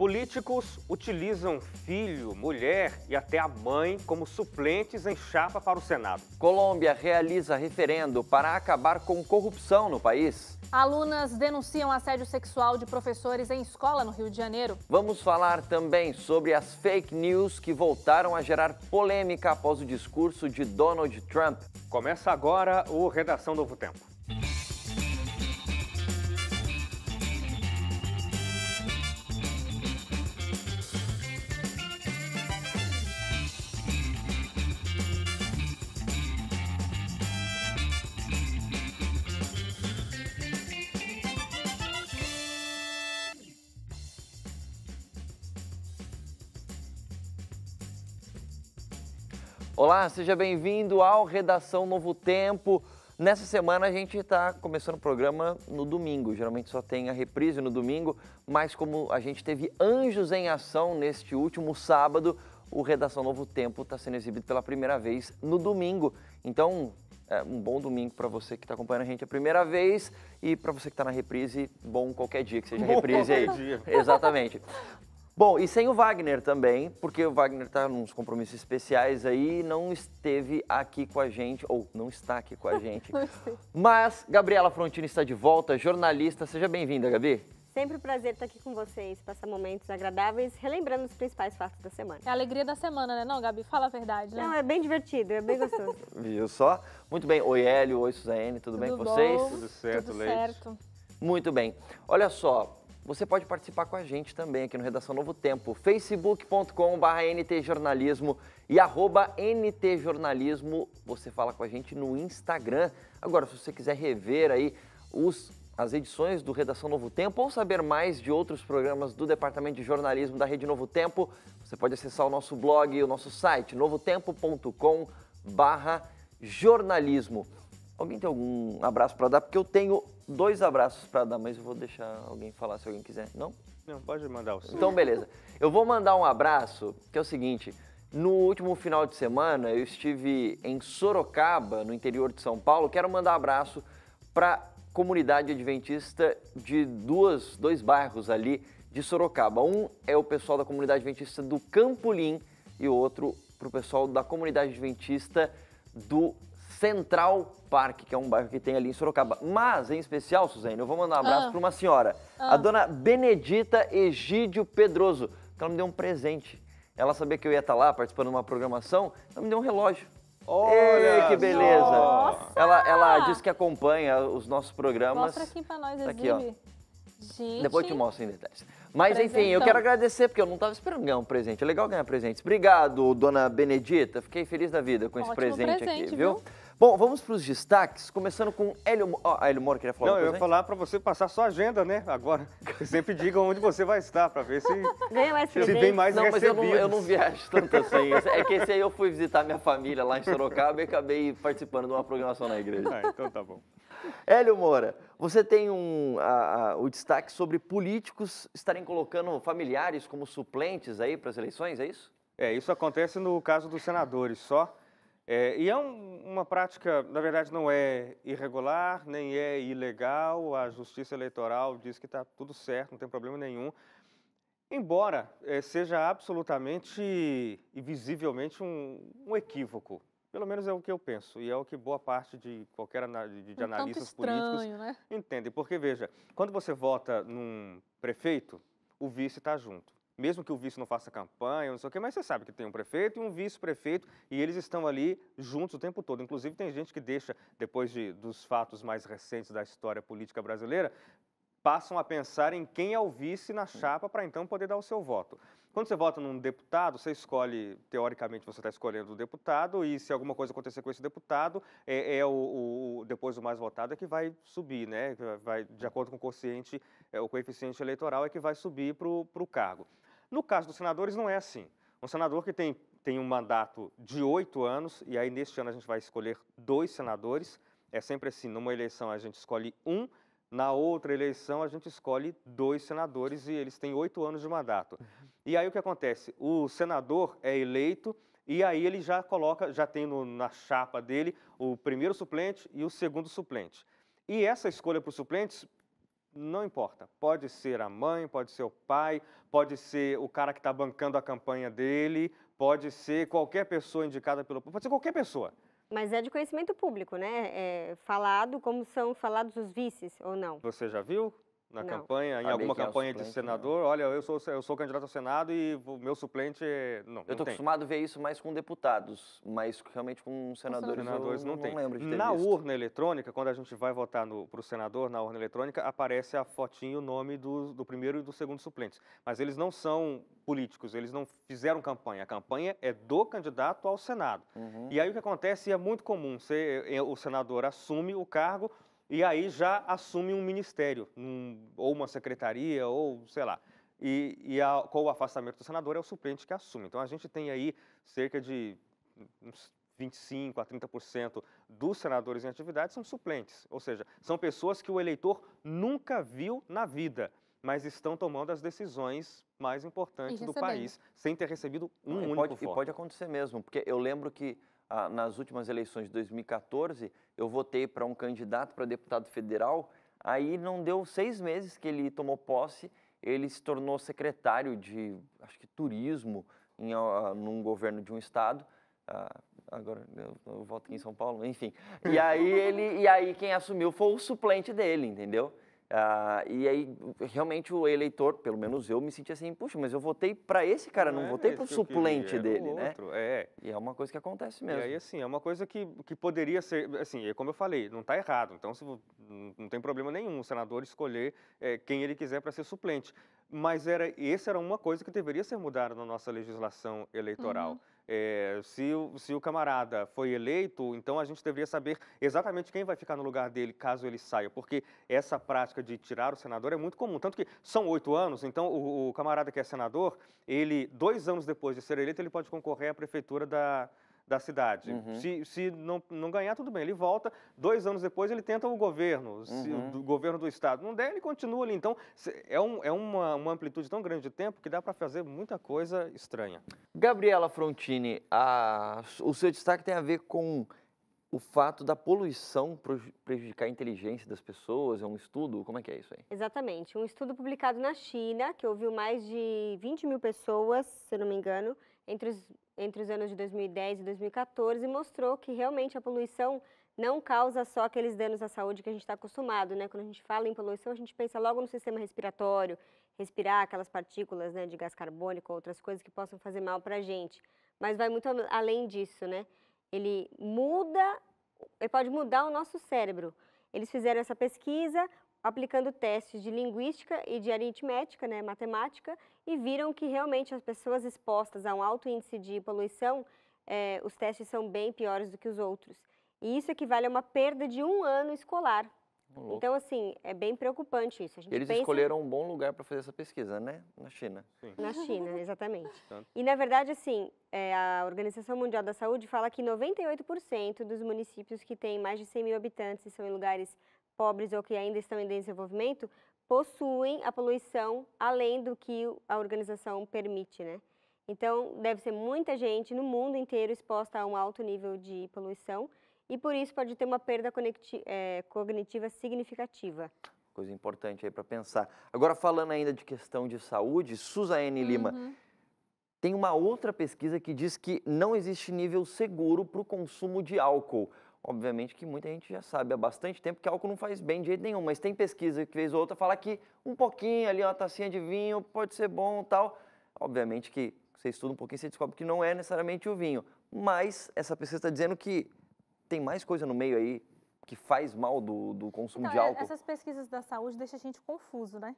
Políticos utilizam filho, mulher e até a mãe como suplentes em chapa para o Senado. Colômbia realiza referendo para acabar com corrupção no país. Alunas denunciam assédio sexual de professores em escola no Rio de Janeiro. Vamos falar também sobre as fake news que voltaram a gerar polêmica após o discurso de Donald Trump. Começa agora o Redação Novo Tempo. Olá, seja bem-vindo ao Redação Novo Tempo. Nessa semana a gente está começando o programa no domingo, geralmente só tem a reprise no domingo, mas como a gente teve Anjos em Ação neste último sábado, o Redação Novo Tempo está sendo exibido pela primeira vez no domingo. Então, um bom domingo para você que está acompanhando a gente a primeira vez e para você que está na reprise, bom qualquer dia que seja reprise aí. Dia. Exatamente. Bom, e sem o Wagner também, porque o Wagner está nos compromissos especiais aí, não esteve aqui com a gente, ou não está aqui com a gente. Mas Gabriela Frontini está de volta, jornalista. Seja bem-vinda, Gabi. Sempre um prazer estar aqui com vocês, passar momentos agradáveis, relembrando os principais fatos da semana. É a alegria da semana, né? Não, Gabi? Fala a verdade, né? Não, é bem divertido, é bem gostoso. Viu só? Muito bem. Oi, Hélio. Oi, Suzane. Tudo bem com vocês? Tudo certo, Tudo Leite. certo. Muito bem. Olha só, você pode participar com a gente também aqui no Redação Novo Tempo, facebook.com/ntjornalismo e @ntjornalismo. Você fala com a gente no Instagram. Agora, se você quiser rever aí as edições do Redação Novo Tempo ou saber mais de outros programas do Departamento de Jornalismo da Rede Novo Tempo, você pode acessar o nosso blog e o nosso site, novotempo.com/jornalismo. Alguém tem algum abraço para dar? Porque eu tenho 2 abraços para dar, mas eu vou deixar alguém falar se alguém quiser. Não? Não, pode mandar o seu. Então, beleza. Eu vou mandar um abraço, que é o seguinte. No último final de semana, eu estive em Sorocaba, no interior de São Paulo. Quero mandar um abraço para a comunidade adventista de dois bairros ali de Sorocaba. Um é o pessoal da comunidade adventista do Campolim e o outro para o pessoal da comunidade adventista do Central Park, que é um bairro que tem ali em Sorocaba. Mas, em especial, Suzane, eu vou mandar um abraço para uma senhora, a dona Benedita Egídio Pedroso, que ela me deu um presente. Ela sabia que eu ia estar lá participando de uma programação, ela me deu um relógio. Olha, ei, que beleza! Nossa! Ela disse que acompanha os nossos programas. Mostra aqui pra nós, Tá aqui, exibe. Gente. Depois eu te mostro em detalhes. Mas enfim, eu Presentão. quero agradecer, porque eu não estava esperando ganhar um presente. É legal ganhar presentes. Obrigado, dona Benedita. Fiquei feliz da vida com esse Ótimo presente aqui, presente, viu? viu? Bom, vamos para os destaques, começando com Hélio... Hélio Moura queria falar Não, uma eu ia coisa, hein? falar para você passar sua agenda, né? Agora, você sempre diga onde você vai estar, para ver se Ganha mais se vem presentes. mais Não, mas eu recebidos. não viajo tanto assim. É que esse aí eu fui visitar minha família lá em Sorocaba e acabei participando de uma programação na igreja. Ah, então tá bom. Hélio Moura, você tem o destaque sobre políticos estarem colocando familiares como suplentes aí para as eleições, é isso? Isso acontece no caso dos senadores só. E é uma prática, na verdade, não é irregular, nem é ilegal. A Justiça Eleitoral diz que está tudo certo, não tem problema nenhum. Embora seja absolutamente e visivelmente um equívoco. Pelo menos é o que eu penso, e é o que boa parte de qualquer de analistas políticos Né? entendem. Porque, veja, quando você vota num prefeito, o vice está junto. Mesmo que o vice não faça campanha, não sei o quê, mas você sabe que tem um prefeito e um vice-prefeito, e eles estão ali juntos o tempo todo. Inclusive, tem gente que deixa, depois dos fatos mais recentes da história política brasileira, passam a pensar em quem é o vice na chapa para então poder dar o seu voto. Quando você vota num deputado, você escolhe, teoricamente você está escolhendo o deputado, e se alguma coisa acontecer com esse deputado, depois o mais votado é que vai subir, né? Vai, de acordo com o coeficiente eleitoral é que vai subir para o cargo. No caso dos senadores não é assim. Um senador que tem um mandato de 8 anos, e aí neste ano a gente vai escolher 2 senadores, é sempre assim, numa eleição a gente escolhe um, na outra eleição a gente escolhe 2 senadores e eles têm 8 anos de mandato. E aí o que acontece? O senador é eleito e aí ele já tem na chapa dele o primeiro suplente e o segundo suplente. E essa escolha para os suplentes não importa. Pode ser a mãe, pode ser o pai, pode ser o cara que está bancando a campanha dele, pode ser qualquer pessoa indicada pelo... Pode ser qualquer pessoa. Mas é de conhecimento público, né? É falado como são falados os vices, ou não? Você já viu na Não. campanha, em Saber alguma quem é o campanha de suplente, senador? Olha, eu sou candidato ao Senado e o meu suplente não, Eu não estou tem. acostumado a ver isso mais com deputados, mas realmente com senadores, Senadores eu não tem. lembro de ter Na visto. urna eletrônica, quando a gente vai votar para o senador, na urna eletrônica, aparece a fotinho, o nome do primeiro e do segundo suplentes. Mas eles não são políticos, eles não fizeram campanha. A campanha é do candidato ao Senado. E aí o que acontece, e é muito comum, o senador assume o cargo e aí já assume um ministério, ou uma secretaria, ou sei lá. Com o afastamento do senador é o suplente que assume. Então a gente tem aí cerca de uns 25% a 30% dos senadores em atividade são suplentes. Ou seja, são pessoas que o eleitor nunca viu na vida, mas estão tomando as decisões mais importantes do país, sem ter recebido um único voto. E pode acontecer mesmo, porque eu lembro que nas últimas eleições de 2014, eu votei para um candidato para deputado federal, aí não deu 6 meses que ele tomou posse, ele se tornou secretário de, acho que, turismo, num governo de um estado. Agora eu voto aqui em São Paulo, enfim. E aí quem assumiu foi o suplente dele, entendeu? E aí, realmente, o eleitor, pelo menos eu, me senti assim, puxa, mas eu votei para esse cara, não votei para o suplente dele, né? E é uma coisa que acontece mesmo. E aí, assim, é uma coisa que poderia ser, assim, como eu falei, não está errado. Então, não tem problema nenhum o senador escolher quem ele quiser para ser suplente. Mas essa era uma coisa que deveria ser mudada na nossa legislação eleitoral. Se o camarada foi eleito, então a gente deveria saber exatamente quem vai ficar no lugar dele caso ele saia, porque essa prática de tirar o senador é muito comum, tanto que são 8 anos, então o camarada que é senador, ele 2 anos depois de ser eleito, ele pode concorrer à prefeitura da cidade. Se não ganhar, tudo bem, ele volta, 2 anos depois ele tenta o governo, o governo do estado. Não der, ele continua ali. Então, é uma amplitude tão grande de tempo que dá para fazer muita coisa estranha. Gabriela Frontini, o seu destaque tem a ver com o fato da poluição prejudicar a inteligência das pessoas, é um estudo? Como é que é isso aí? Exatamente. Um estudo publicado na China, que ouviu mais de 20 mil pessoas, se eu não me engano, entre os anos de 2010 e 2014, mostrou que realmente a poluição não causa só aqueles danos à saúde que a gente está acostumado, né? Quando a gente fala em poluição, a gente pensa logo no sistema respiratório, respirar aquelas partículas, né, de gás carbônico, outras coisas que possam fazer mal para a gente. Mas vai muito além disso, né? Ele pode mudar o nosso cérebro. Eles fizeram essa pesquisa aplicando testes de linguística e de aritmética, né, matemática, e viram que realmente as pessoas expostas a um alto índice de poluição, os testes são bem piores do que os outros. E isso equivale a uma perda de 1 ano escolar. Então, assim, é bem preocupante isso. Eles escolheram um bom lugar para fazer essa pesquisa, né? Na China. Sim. Na China, exatamente. E, na verdade, assim, a Organização Mundial da Saúde fala que 98% dos municípios que têm mais de 100 mil habitantes e são em lugares pobres ou que ainda estão em desenvolvimento, possuem a poluição além do que a organização permite, né? Então, deve ser muita gente no mundo inteiro exposta a um alto nível de poluição e, por isso, pode ter uma perda cognitiva significativa. Coisa importante aí para pensar. Agora, falando ainda de questão de saúde, Suzane Lima, tem uma outra pesquisa que diz que não existe nível seguro para o consumo de álcool. Obviamente que muita gente já sabe há bastante tempo que álcool não faz bem de jeito nenhum, mas tem pesquisa que vez ou outra fala que um pouquinho ali, uma tacinha de vinho pode ser bom e tal. Obviamente que você estuda um pouquinho, você descobre que não é necessariamente o vinho, mas essa pesquisa está dizendo que tem mais coisa no meio aí que faz mal do consumo de álcool. Essas pesquisas da saúde deixam a gente confuso, né?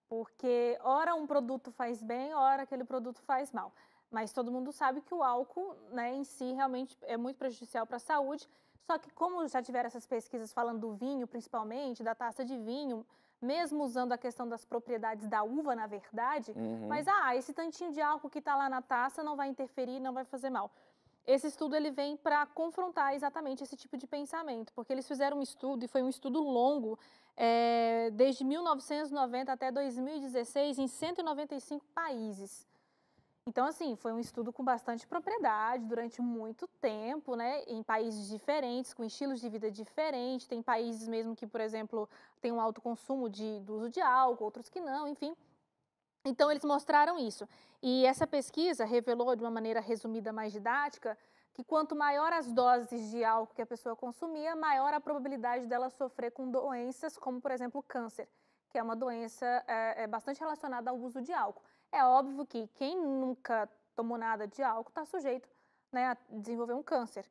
Porque ora um produto faz bem, ora aquele produto faz mal. Mas todo mundo sabe que o álcool, né, em si realmente é muito prejudicial para a saúde. Só que como já tiveram essas pesquisas falando do vinho, principalmente, da taça de vinho, mesmo usando a questão das propriedades da uva, na verdade, mas esse tantinho de álcool que está lá na taça não vai interferir, não vai fazer mal. Esse estudo ele vem para confrontar exatamente esse tipo de pensamento, porque eles fizeram um estudo, e foi um estudo longo, desde 1990 até 2016, em 195 países. Então, assim, foi um estudo com bastante propriedade durante muito tempo, né, em países diferentes, com estilos de vida diferentes. Tem países mesmo que, por exemplo, tem um alto consumo do uso de álcool, outros que não, enfim. Então, eles mostraram isso. E essa pesquisa revelou, de uma maneira resumida, mais didática, que quanto maior as doses de álcool que a pessoa consumia, maior a probabilidade dela sofrer com doenças como, por exemplo, o câncer, que é uma doença bastante relacionada ao uso de álcool. É óbvio que quem nunca tomou nada de álcool está sujeito, né, a desenvolver um câncer.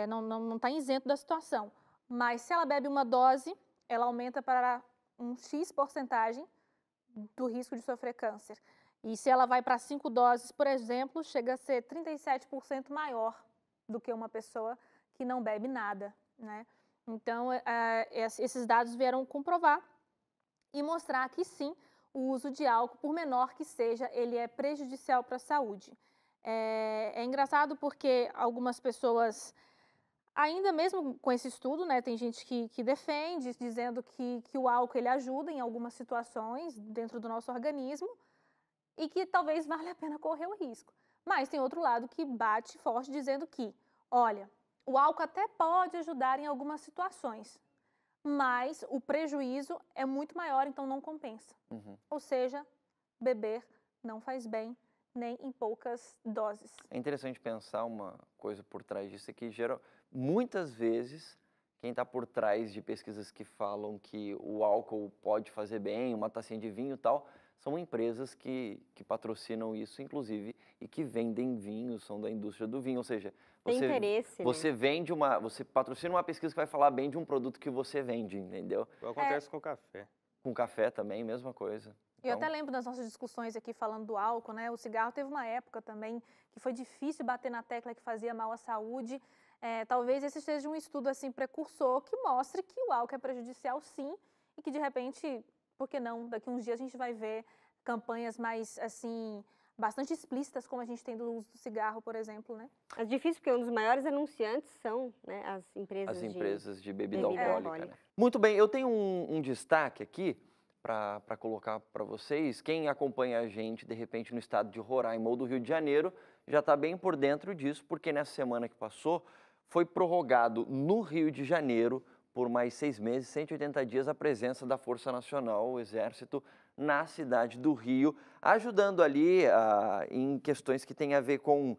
Não está isento da situação. Mas se ela bebe uma dose, ela aumenta para um X porcentagem do risco de sofrer câncer. E se ela vai para 5 doses, por exemplo, chega a ser 37% maior do que uma pessoa que não bebe nada, né? Então, esses dados vieram comprovar e mostrar que sim, o uso de álcool, por menor que seja, ele é prejudicial para a saúde. É engraçado porque algumas pessoas, ainda mesmo com esse estudo, né, tem gente que defende, dizendo que o álcool ele ajuda em algumas situações dentro do nosso organismo e que talvez valha a pena correr o risco. Mas tem outro lado que bate forte dizendo que, olha, o álcool até pode ajudar em algumas situações, mas o prejuízo é muito maior, então não compensa. Ou seja, beber não faz bem, nem em poucas doses. É interessante pensar uma coisa por trás disso, é que muitas vezes quem está por trás de pesquisas que falam que o álcool pode fazer bem, uma tacinha de vinho e tal, são empresas que patrocinam isso, inclusive, e que vendem vinho, são da indústria do vinho, ou seja, você vende você patrocina uma pesquisa que vai falar bem de um produto que você vende, entendeu? Acontece com o café. Com café também, mesma coisa. Eu até lembro das nossas discussões aqui falando do álcool, né? O cigarro teve uma época também que foi difícil bater na tecla que fazia mal à saúde. Talvez esse seja um estudo assim precursor que mostre que o álcool é prejudicial sim e que de repente, por que não, daqui uns dias a gente vai ver campanhas mais assim bastante explícitas como a gente tem do uso do cigarro, por exemplo, né? É difícil porque um dos maiores anunciantes são, né, as empresas de bebida alcoólica. Né? Muito bem, eu tenho um destaque aqui para colocar para vocês. Quem acompanha a gente, de repente, no estado de Roraima ou do Rio de Janeiro, já está bem por dentro disso, porque nessa semana que passou, foi prorrogado no Rio de Janeiro, por mais 6 meses, 180 dias, a presença da Força Nacional, o Exército, na cidade do Rio, ajudando ali em questões que têm a ver com,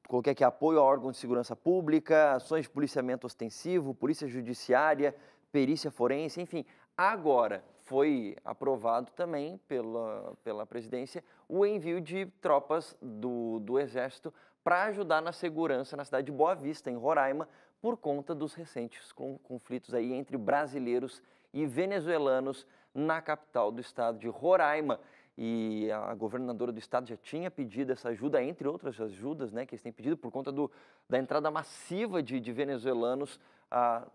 coloquei aqui, apoio a órgãos de segurança pública, ações de policiamento ostensivo, polícia judiciária, perícia forense, enfim. Agora, foi aprovado também pela presidência o envio de tropas do Exército para ajudar na segurança na cidade de Boa Vista, em Roraima, por conta dos recentes conflitos aí entre brasileiros e venezuelanos na capital do estado de Roraima. E a governadora do estado já tinha pedido essa ajuda, entre outras ajudas, né, que eles têm pedido por conta da entrada massiva de venezuelanos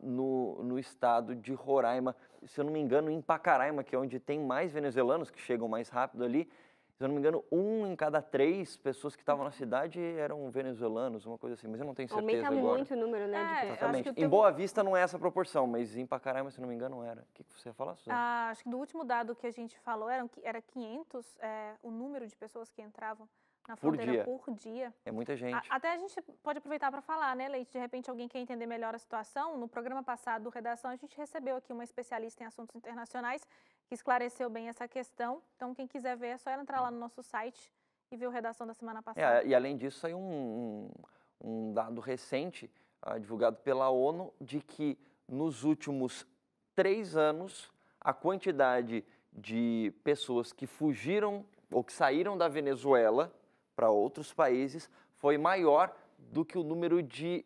no estado de Roraima. Se eu não me engano, em Pacaraima, que é onde tem mais venezuelanos, que chegam mais rápido ali, se eu não me engano, 1 em cada 3 pessoas que estavam na cidade eram venezuelanos, uma coisa assim, mas eu não tenho certeza agora. Aumenta muito o número, né? Exatamente. Em Boa Vista não é essa proporção, mas em Pacaraima, se não me engano, era. O que você ia falar, Suzana? Acho que do último dado que a gente falou era 500 o número de pessoas que entravam na fronteira por dia. É muita gente. Até a gente pode aproveitar para falar, né, Leite? De repente alguém quer entender melhor a situação. No programa passado do Redação, a gente recebeu aqui uma especialista em assuntos internacionais que esclareceu bem essa questão. Então, quem quiser ver, é só entrar lá no nosso site e ver o Redação da semana passada. E além disso, saiu um dado recente, divulgado pela ONU, de que nos últimos 3 anos, a quantidade de pessoas que fugiram ou que saíram da Venezuela para outros países foi maior do que o número de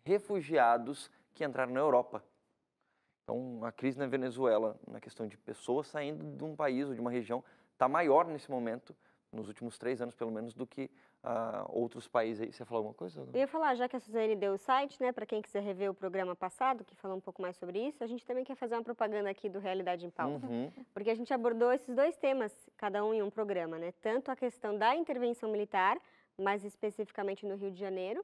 refugiados que entraram na Europa. Então, a crise na Venezuela, na questão de pessoas saindo de um país ou de uma região, está maior nesse momento, nos últimos 3 anos pelo menos, do que outros países aí. Você ia falar alguma coisa? Eu ia falar, já que a Suzane deu o site, né, para quem quiser rever o programa passado, que falou um pouco mais sobre isso, a gente também quer fazer uma propaganda aqui do Realidade em Pauta, porque a gente abordou esses 2 temas, cada um em um programa, né? Tanto a questão da intervenção militar, mais especificamente no Rio de Janeiro,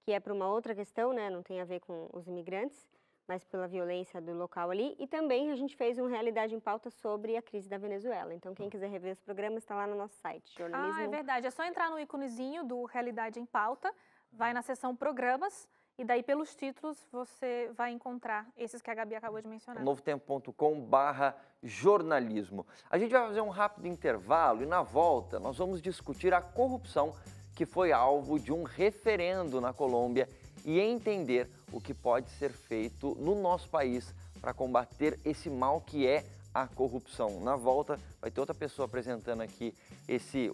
que é para uma outra questão, né, não tem a ver com os imigrantes, mas pela violência do local ali. E também a gente fez um Realidade em Pauta sobre a crise da Venezuela. Então, quem quiser rever os programas, está lá no nosso site, jornalismo. Ah, é verdade. É só entrar no íconezinho do Realidade em Pauta, vai na seção Programas, e daí pelos títulos você vai encontrar esses que a Gabi acabou de mencionar. novotempo.com/jornalismo. A gente vai fazer um rápido intervalo e na volta nós vamos discutir a corrupção que foi alvo de um referendo na Colômbia e entender o que pode ser feito no nosso país para combater esse mal que é a corrupção. Na volta vai ter outra pessoa apresentando aqui,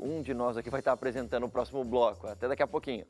um de nós aqui vai estar apresentando o próximo bloco. Até daqui a pouquinho.